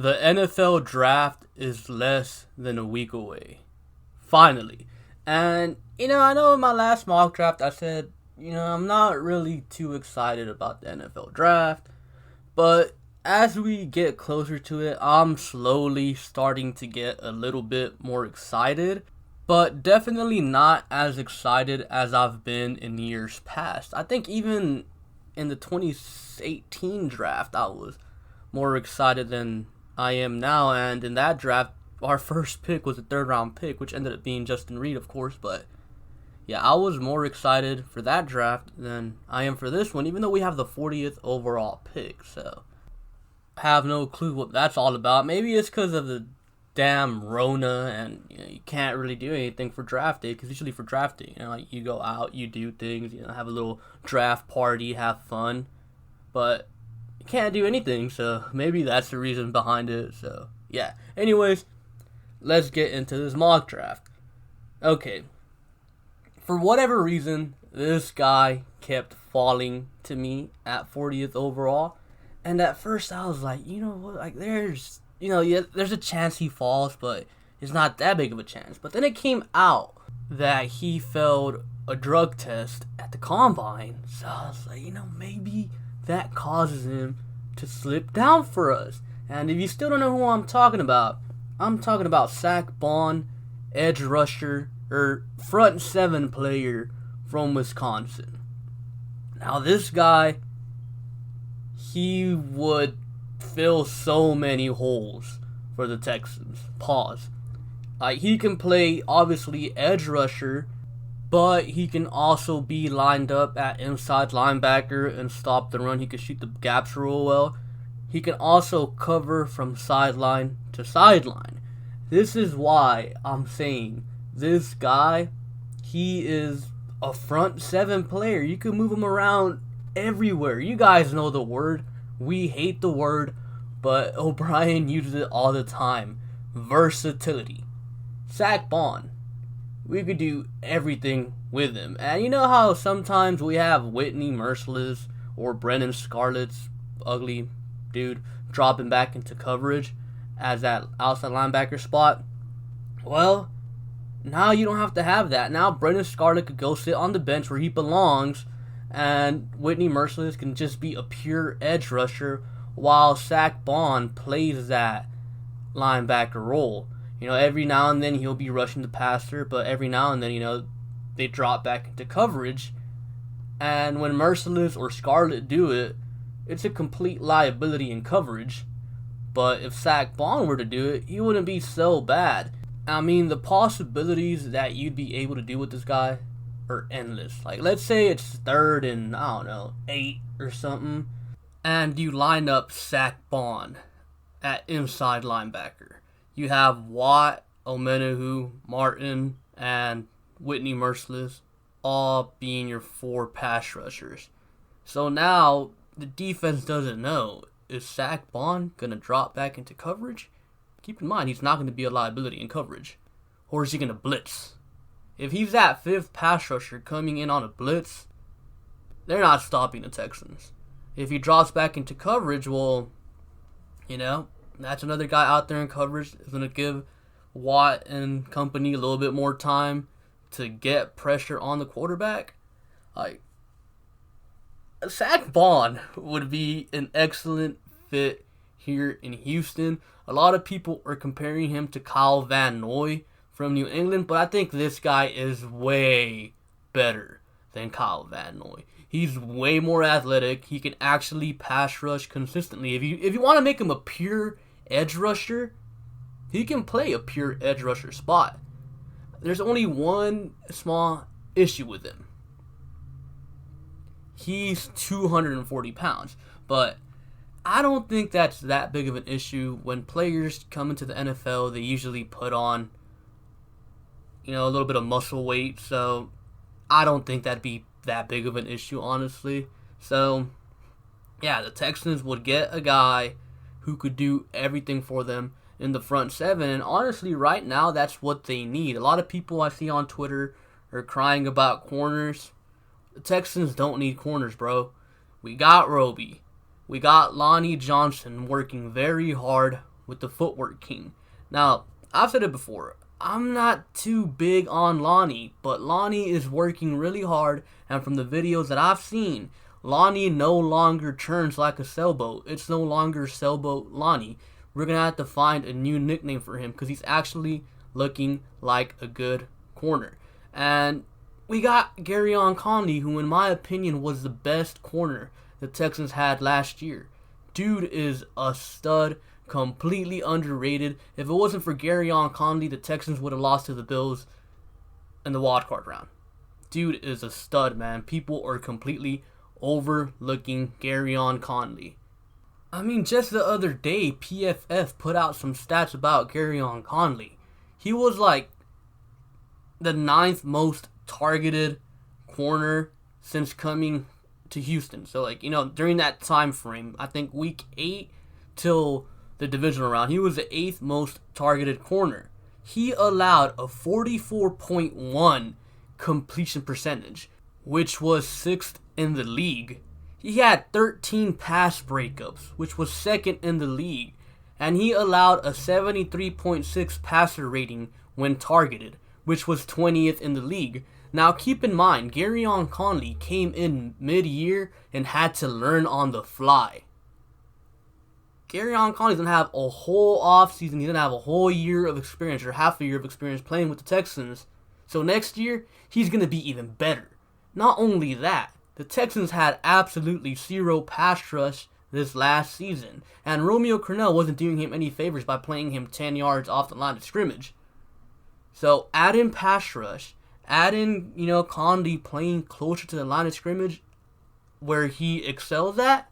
The NFL draft is less than a week away. Finally. And, I know in my last mock draft I said, I'm not really too excited about the NFL draft. But as we get closer to it, I'm slowly starting to get a little bit more excited. But definitely not as excited as I've been in years past. I think even in the 2018 draft, I was more excited than I am now. And in that draft, our first pick was a third round pick, which ended up being Justin Reed, of course. But yeah, I was more excited for that draft than I am for this one, even though we have the 40th overall pick. So I have no clue what that's all about. Maybe it's because of the damn Rona, and you can't really do anything for draft day, because usually for draft day, like you go out, you do things, have a little draft party, have fun, but you can't do anything, so maybe that's the reason behind it. So yeah, anyways, let's get into this mock draft. Okay, for whatever reason, this guy kept falling to me at 40th overall, and at first I was like, what, like there's a chance he falls, but it's not that big of a chance. But then it came out that he failed a drug test at the combine. So I was like, maybe that causes him to slip down for us. And if you still don't know who I'm talking about Zach Bond, edge rusher, or front seven player from Wisconsin. Now this guy, he would fill so many holes for the Texans. Pause. He can play, obviously, edge rusher, but he can also be lined up at inside linebacker and stop the run. He can shoot the gaps real well. He can also cover from sideline to sideline. This is why I'm saying this guy, he is a front seven player. You can move him around everywhere. You guys know the word. We hate the word, but O'Brien uses it all the time. Versatility. Zach Bond. We could do everything with him. And you know how sometimes we have Whitney Merciless or Brennan Scarlett's ugly dude dropping back into coverage as that outside linebacker spot? Well, now you don't have to have that. Now Brennan Scarlett could go sit on the bench where he belongs, and Whitney Merciless can just be a pure edge rusher while Zach Bond plays that linebacker role. Every now and then he'll be rushing the passer, but every now and then, they drop back into coverage. And when Merciless or Scarlett do it, it's a complete liability in coverage. But if Zach Bond were to do it, he wouldn't be so bad. I mean, the possibilities that you'd be able to do with this guy are endless. Like, let's say it's third and, 8 or something, and you line up Zach Bond at inside linebacker. You have Watt, Omenahu, Martin, and Whitney Merciless all being your 4 pass rushers. So now the defense doesn't know, is Zach Bond going to drop back into coverage? Keep in mind, he's not going to be a liability in coverage. Or is he going to blitz? If he's that 5th pass rusher coming in on a blitz, they're not stopping the Texans. If he drops back into coverage, well, that's another guy out there in coverage. Is going to give Watt and company a little bit more time to get pressure on the quarterback. Zach Bond would be an excellent fit here in Houston. A lot of people are comparing him to Kyle Van Noy from New England, but I think this guy is way better than Kyle Van Noy. He's way more athletic. He can actually pass rush consistently. If you want to make him a pure edge rusher, he can play a pure edge rusher spot. There's only one small issue with him. He's 240 pounds, but I don't think that's that big of an issue. When players come into the NFL, they usually put on, a little bit of muscle weight, so I don't think that'd be that big of an issue, honestly. So, yeah, the Texans would get a guy who could do everything for them in the front seven, and honestly, right now, that's what they need. A lot of people I see on Twitter are crying about corners. The Texans don't need corners, bro. We got Roby. We got Lonnie Johnson working very hard with the footwork king. Now, I've said it before, I'm not too big on Lonnie, but Lonnie is working really hard, and from the videos that I've seen, Lonnie no longer turns like a sailboat. It's no longer sailboat Lonnie. We're going to have to find a new nickname for him because he's actually looking like a good corner. And we got Garyon Conley, who in my opinion was the best corner the Texans had last year. Dude is a stud, completely underrated. If it wasn't for Garyon Conley, the Texans would have lost to the Bills in the wild card round. Dude is a stud, man. People are completely overlooking Garyon Conley. I mean, just the other day, PFF put out some stats about Garyon Conley. He was like the 9th most targeted corner since coming to Houston. So, like, during that time frame, I think week 8 till the divisional round, he was the 8th most targeted corner. He allowed a 44.1 completion percentage, which was 6th in the league. He had 13 pass breakups, which was 2nd in the league, and he allowed a 73.6 passer rating when targeted, which was 20th in the league. Now keep in mind, Garyon Conley came in mid-year and had to learn on the fly. Garyon Conley's going to have a whole offseason, he's going to have a whole year of experience, or half a year of experience playing with the Texans. So next year, he's going to be even better. Not only that, the Texans had absolutely zero pass rush this last season, and Romeo Crennel wasn't doing him any favors by playing him 10 yards off the line of scrimmage. So add in pass rush, add in, Conley playing closer to the line of scrimmage where he excels at.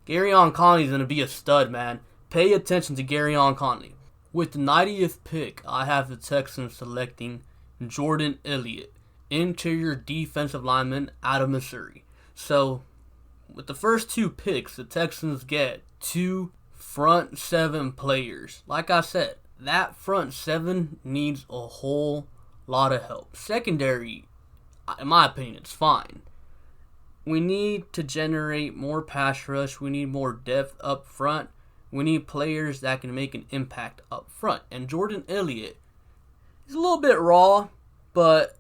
Garyon Conley's going to be a stud, man. Pay attention to Garyon Conley. With the 90th pick, I have the Texans selecting Jordan Elliott, interior defensive lineman out of Missouri. So, with the first 2 picks, the Texans get 2 front 7 players. Like I said, that front 7 needs a whole lot of help. Secondary, in my opinion, it's fine. We need to generate more pass rush. We need more depth up front. We need players that can make an impact up front. And Jordan Elliott is a little bit raw, but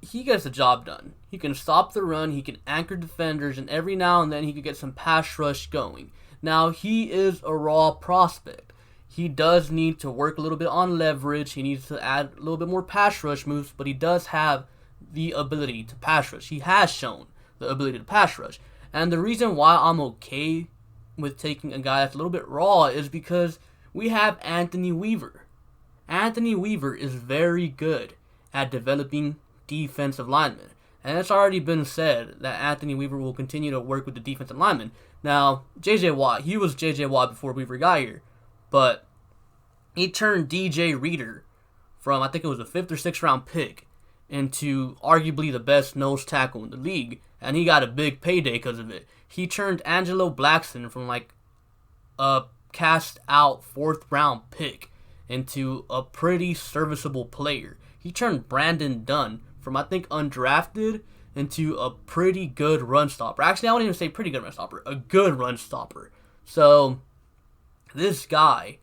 he gets the job done. He can stop the run, he can anchor defenders, and every now and then he can get some pass rush going. Now, he is a raw prospect. He does need to work a little bit on leverage. He needs to add a little bit more pass rush moves, but he does have the ability to pass rush. He has shown the ability to pass rush. And the reason why I'm okay with taking a guy that's a little bit raw is because we have Anthony Weaver. Anthony Weaver is very good at developing defensive linemen. And it's already been said that Anthony Weaver will continue to work with the defensive linemen. Now, J.J. Watt, he was J.J. Watt before Weaver got here. But he turned DJ Reader from, I think it was a 5th or 6th round pick, into arguably the best nose tackle in the league. And he got a big payday because of it. He turned Angelo Blackson from like a cast out 4th round pick into a pretty serviceable player. He turned Brandon Dunn from, I think, undrafted into a pretty good run stopper. Actually, I wouldn't even say pretty good run stopper. A good run stopper. So, this guy,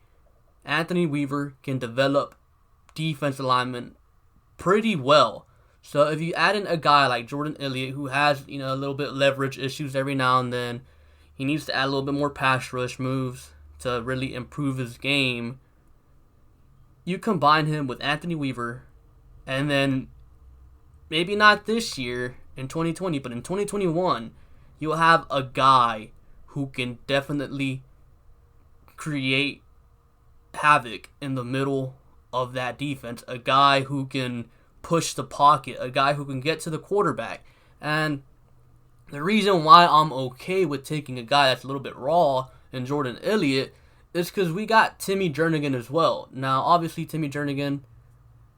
Anthony Weaver, can develop defensive linemen pretty well. So, if you add in a guy like Jordan Elliott, who has, a little bit leverage issues every now and then, he needs to add a little bit more pass rush moves to really improve his game. You combine him with Anthony Weaver, and then maybe not this year in 2020, but in 2021, you'll have a guy who can definitely create havoc in the middle of that defense. A guy who can push the pocket, a guy who can get to the quarterback. And the reason why I'm okay with taking a guy that's a little bit raw in Jordan Elliott is because we got Timmy Jernigan as well. Now, obviously, Timmy Jernigan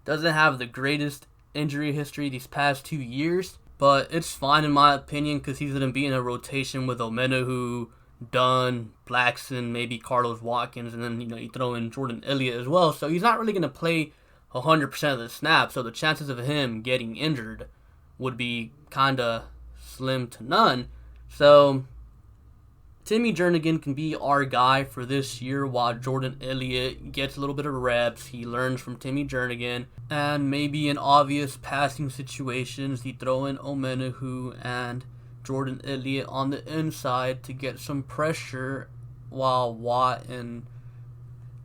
doesn't have the greatest injury history these past 2 years, but it's fine in my opinion because he's going to be in a rotation with Omenahu, Dunn, Blackson, maybe Carlos Watkins, and then, you throw in Jordan Elliott as well. So he's not really going to play 100% of the snaps, so the chances of him getting injured would be kind of slim to none. So Timmy Jernigan can be our guy for this year while Jordan Elliott gets a little bit of reps. He learns from Timmy Jernigan. And maybe in obvious passing situations, he throw in Omenihu and Jordan Elliott on the inside to get some pressure while Watt and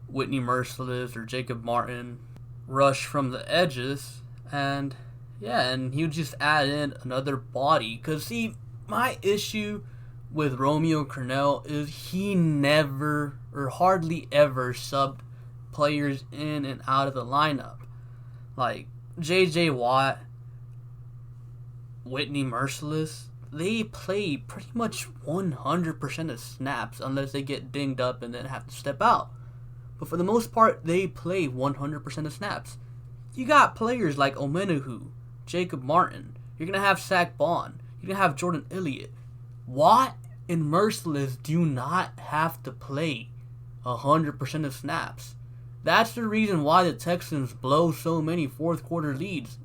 Whitney Merciless or Jacob Martin rush from the edges. And he would just add in another body. Because, see, my issue with Romeo Crennel is he never or hardly ever subbed players in and out of the lineup. Like J.J. Watt, Whitney Merciless, they play pretty much 100% of snaps unless they get dinged up and then have to step out. But for the most part, they play 100% of snaps. You got players like Omenihu, Jacob Martin. You're going to have Sack Bond. You're going to have Jordan Elliott. Watt and Merciless do not have to play 100% of snaps. That's the reason why the Texans blow so many fourth quarter leads.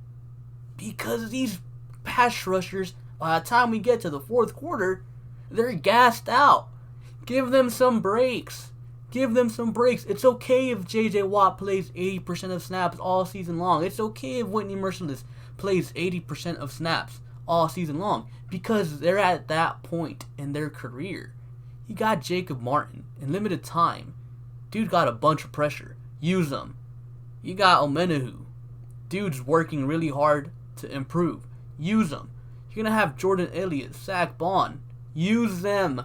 Because these pass rushers, by the time we get to the fourth quarter, they're gassed out. Give them some breaks. It's okay if J.J. Watt plays 80% of snaps all season long. It's okay if Whitney Merciless plays 80% of snaps all season long. Because they're at that point in their career. You got Jacob Martin in limited time. Dude got a bunch of pressure. Use them. You got Omenihu. Dude's working really hard to improve. Use them. You're going to have Jordan Elliott, Sack Bond. Use them.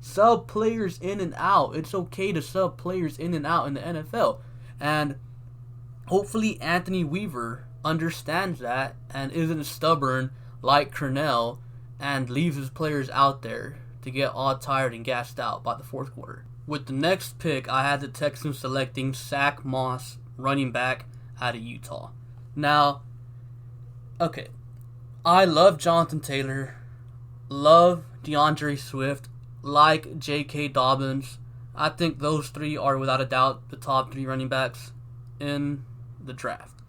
Sub players in and out. It's okay to sub players in and out in the NFL. And hopefully Anthony Weaver understands that and isn't stubborn like Crennel and leaves his players out there to get all tired and gassed out by the fourth quarter. With the next pick, I had the Texans selecting Zach Moss, running back out of Utah. Now, okay, I love Jonathan Taylor, love DeAndre Swift, like J.K. Dobbins. I think those three are without a doubt the top three running backs in the draft.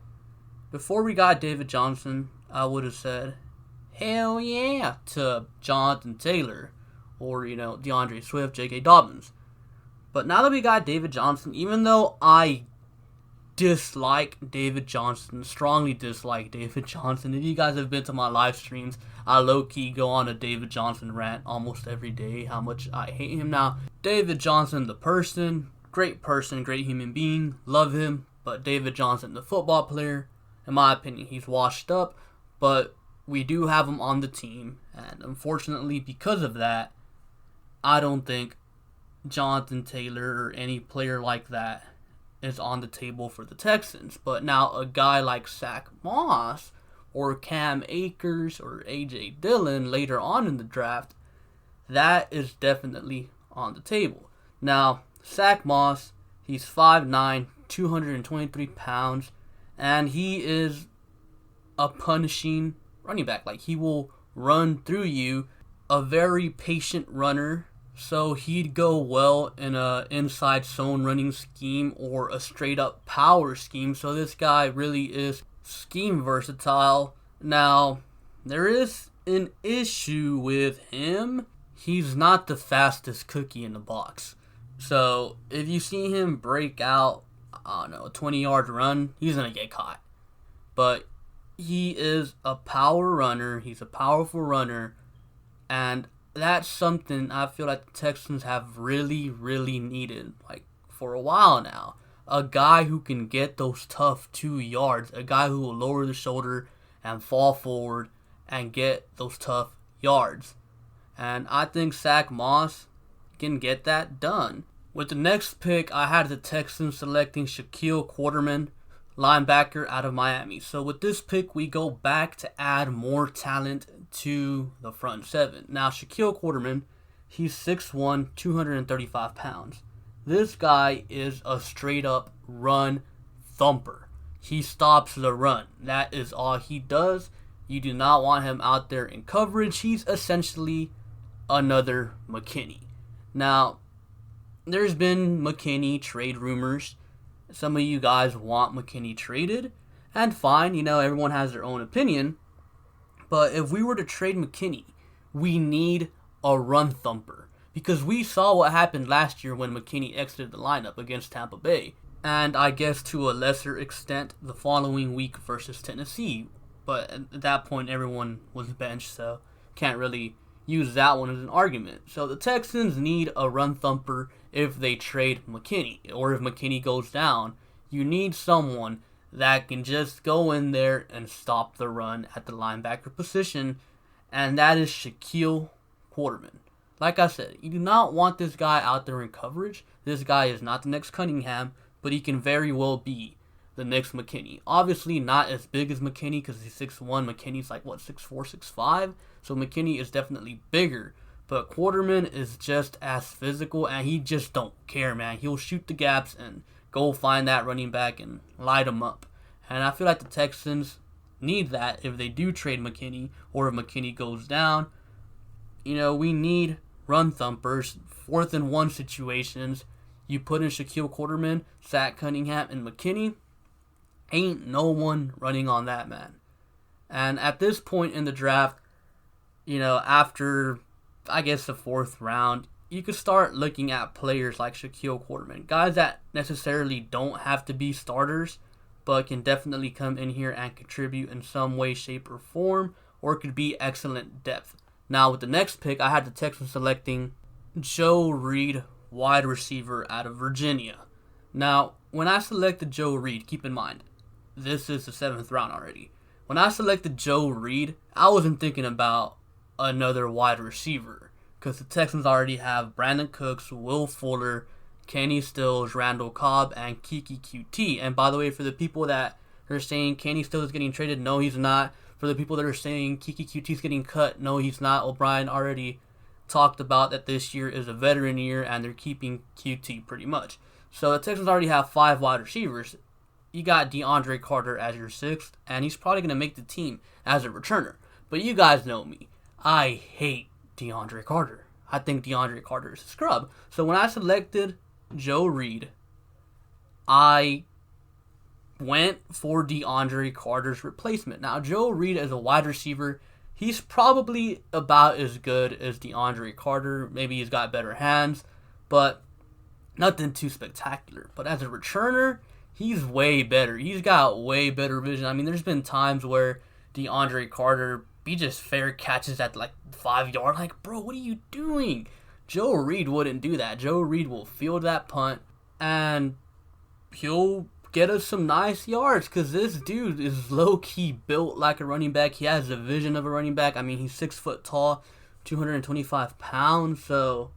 Before we got David Johnson, I would have said, hell yeah, to Jonathan Taylor or, DeAndre Swift, J.K. Dobbins. But now that we got David Johnson, even though I dislike David Johnson, strongly dislike David Johnson, if you guys have been to my live streams, I low-key go on a David Johnson rant almost every day, how much I hate him now. David Johnson, the person, great human being, love him. But David Johnson, the football player, in my opinion, he's washed up. But we do have him on the team, and unfortunately, because of that, I don't think Jonathan Taylor or any player like that is on the table for the Texans. But now a guy like Zach Moss or Cam Akers or A.J. Dillon later on in the draft, that is definitely on the table. Now, Zach Moss, he's 5'9", 223 pounds, and he is a punishing running back. Like, he will run through you, a very patient runner. So he'd go well in a inside zone running scheme or a straight up power scheme. So this guy really is scheme versatile. Now, there is an issue with him. He's not the fastest cookie in the box. So if you see him break out, I don't know, a 20-yard run, he's going to get caught. But he is a power runner. He's a powerful runner. And that's something I feel like the Texans have really, really needed, like, for a while now. A guy who can get those tough 2 yards. A guy who will lower the shoulder and fall forward and get those tough yards. And I think Zach Moss can get that done. With the next pick, I had the Texans selecting Shaquille Quarterman, linebacker out of Miami. So with this pick, we go back to add more talent to the front seven. Now, Shaquille Quarterman, he's 6'1", 235 pounds. This guy is a straight-up run thumper. He stops the run. That is all he does. You do not want him out there in coverage. He's essentially another McKinney. Now, there's been McKinney trade rumors. Some of you guys want McKinney traded, and fine, everyone has their own opinion. But if we were to trade McKinney, we need a run thumper. because we saw what happened last year when McKinney exited the lineup against Tampa Bay. And I guess to a lesser extent the following week versus Tennessee. But at that point, everyone was benched, so can't really use that one as an argument. So the Texans need a run thumper if they trade McKinney, or if McKinney goes down. You need someone that can just go in there and stop the run at the linebacker position, and that is Shaquille Quarterman. Like I said, you do not want this guy out there in coverage. This guy is not the next Cunningham, but he can very well be the next McKinney. Obviously not as big as McKinney because he's 6'1". McKinney's like, 6'4", 6'5". So McKinney is definitely bigger. But Quarterman is just as physical, and he just don't care, man. He'll shoot the gaps and go find that running back and light him up. And I feel like the Texans need that if they do trade McKinney, or if McKinney goes down. We need run thumpers, 4th and 1 situations. You put in Shaquille Quarterman, Zach Cunningham, and McKinney, ain't no one running on that man. And at this point in the draft, after, I guess, the 4th round, you could start looking at players like Shaquille Quarterman. Guys that necessarily don't have to be starters, but can definitely come in here and contribute in some way, shape, or form, or could be excellent depth. Now, with the next pick, I had the Texans selecting Joe Reed, wide receiver out of Virginia. Now, when I selected Joe Reed, keep in mind, this is the 7th round already. When I selected Joe Reed, I wasn't thinking about another wide receiver, because the Texans already have Brandon Cooks, Will Fuller, Kenny Stills, Randall Cobb, and Kiki QT. And by the way, for the people that are saying Kenny Stills is getting traded, no, he's not. For the people that are saying Kiki QT is getting cut, no, he's not. O'Brien already talked about that this year is a veteran year, and they're keeping QT pretty much. So the Texans already have 5 wide receivers. You got DeAndre Carter as your 6th, and he's probably going to make the team as a returner. But you guys know me. I hate DeAndre Carter. I think DeAndre Carter is a scrub. So when I selected Joe Reed, I went for DeAndre Carter's replacement. Now, Joe Reed as a wide receiver, he's probably about as good as DeAndre Carter. Maybe he's got better hands, but nothing too spectacular. But as a returner, he's way better. He's got way better vision. I mean, there's been times where DeAndre Carter, he just fair catches at like 5 yard. Like, bro, what are you doing? Joe Reed wouldn't do that. Joe Reed will field that punt, and he'll get us some nice yards, because this dude is low-key built like a running back. He has the vision of a running back. I mean, he's 6 foot tall, 225 pounds. So,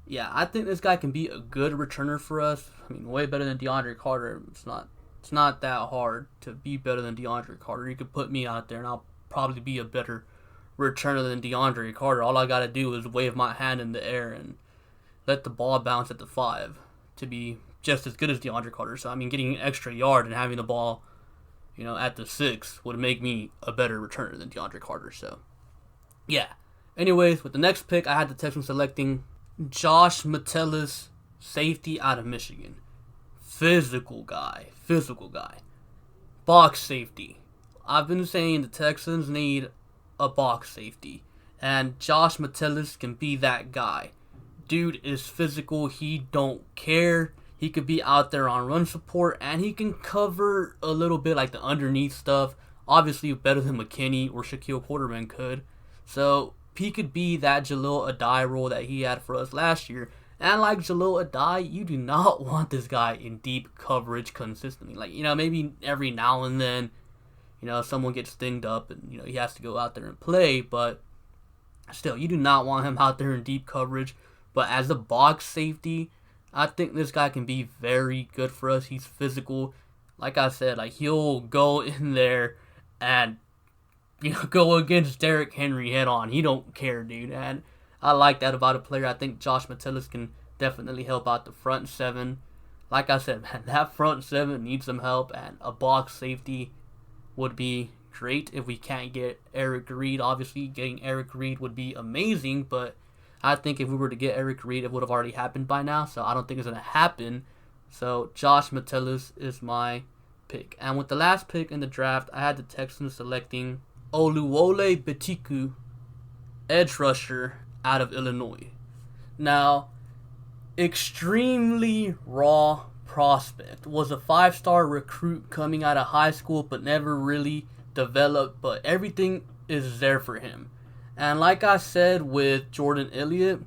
yeah, I think this guy can be a good returner for us. I mean, way better than DeAndre Carter. It's not that hard to be better than DeAndre Carter. You could put me out there, and I'll probably be a better returner than DeAndre Carter. All I got to do is wave my hand in the air and let the ball bounce at the 5 to be just as good as DeAndre Carter. So, I mean, getting an extra yard and having the ball, at the 6 would make me a better returner than DeAndre Carter. So, yeah. Anyways, with the next pick, I had the Texans selecting Josh Metellus, safety out of Michigan. Physical guy. Box safety. I've been saying the Texans need a box safety, and Josh Metellus can be that guy. Dude is physical. He don't care. He could be out there on run support, and he can cover a little bit like the underneath stuff. Obviously better than McKinney or Shaquille Quarterman could. So he could be that Jalil Adai role that he had for us last year. And like Jalil Adai, you do not want this guy in deep coverage consistently. Like, maybe every now and then, someone gets stinged up and, he has to go out there and play. But still, you do not want him out there in deep coverage. But as a box safety, I think this guy can be very good for us. He's physical. Like I said, he'll go in there and, go against Derrick Henry head on. He don't care, dude. And I like that about a player. I think Josh Metellus can definitely help out the front 7. Like I said, man, that front 7 needs some help, and a box safety would be great if we can't get Eric Reed. Obviously, getting Eric Reed would be amazing, but I think if we were to get Eric Reed, it would have already happened by now, so I don't think it's going to happen. So Josh Metellus is my pick. And with the last pick in the draft, I had the Texans selecting Oluwole Betiku, edge rusher out of Illinois. Now, extremely raw prospect. Was a 5-star recruit coming out of high school but never really developed, but everything is there for him. And like I said with Jordan Elliott,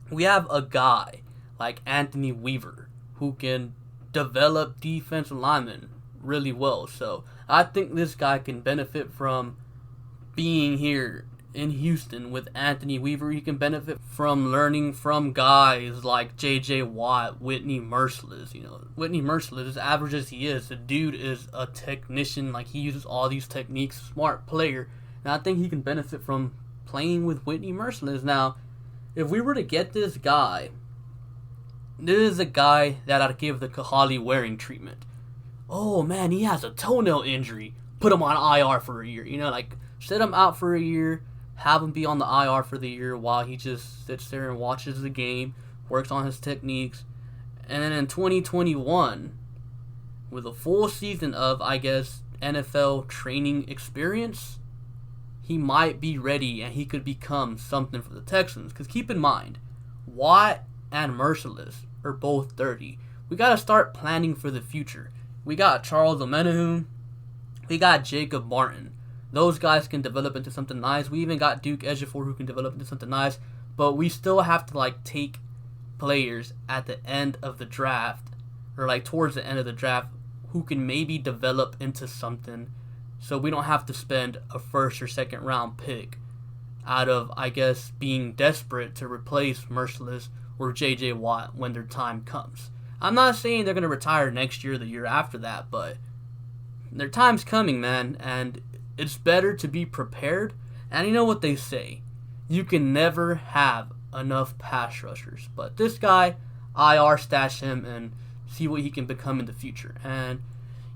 we have a guy like Anthony Weaver who can develop defensive linemen really well. So I think this guy can benefit from being here in Houston with Anthony Weaver. He can benefit from learning from guys like J.J. Watt, Whitney Merciless. Whitney Merciless, as average as he is, the dude is a technician. Like, he uses all these techniques, smart player. And I think he can benefit from playing with Whitney Merciless. Now, if we were to get this guy, this is a guy that I'd give the Kahali Waring treatment. Oh man, he has a toenail injury. Put him on IR for a year. Set him out for a year, have him be on the IR for the year while he just sits there and watches the game, works on his techniques. And then in 2021, with a full season of, NFL training experience, he might be ready and he could become something for the Texans. Because keep in mind, Watt and Merciless are both 30. We got to start planning for the future. We got Charles Omenihu. We got Jacob Martin. Those guys can develop into something nice. We even got Duke Ejiofor who can develop into something nice. But we still have to take players at the end of the draft, or towards the end of the draft, who can maybe develop into something. So we don't have to spend a first or second round pick out of, being desperate to replace Merciless or J.J. Watt when their time comes. I'm not saying they're going to retire next year or the year after that, but their time's coming, man, and it's better to be prepared. And you know what they say, you can never have enough pass rushers. But this guy, IR stash him and see what he can become in the future. And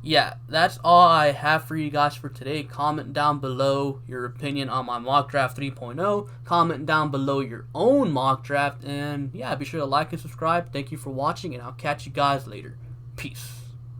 yeah, that's all I have for you guys for today. Comment down below your opinion on my mock draft 3.0. Comment down below your own mock draft. And yeah, be sure to like and subscribe. Thank you for watching, and I'll catch you guys later. Peace.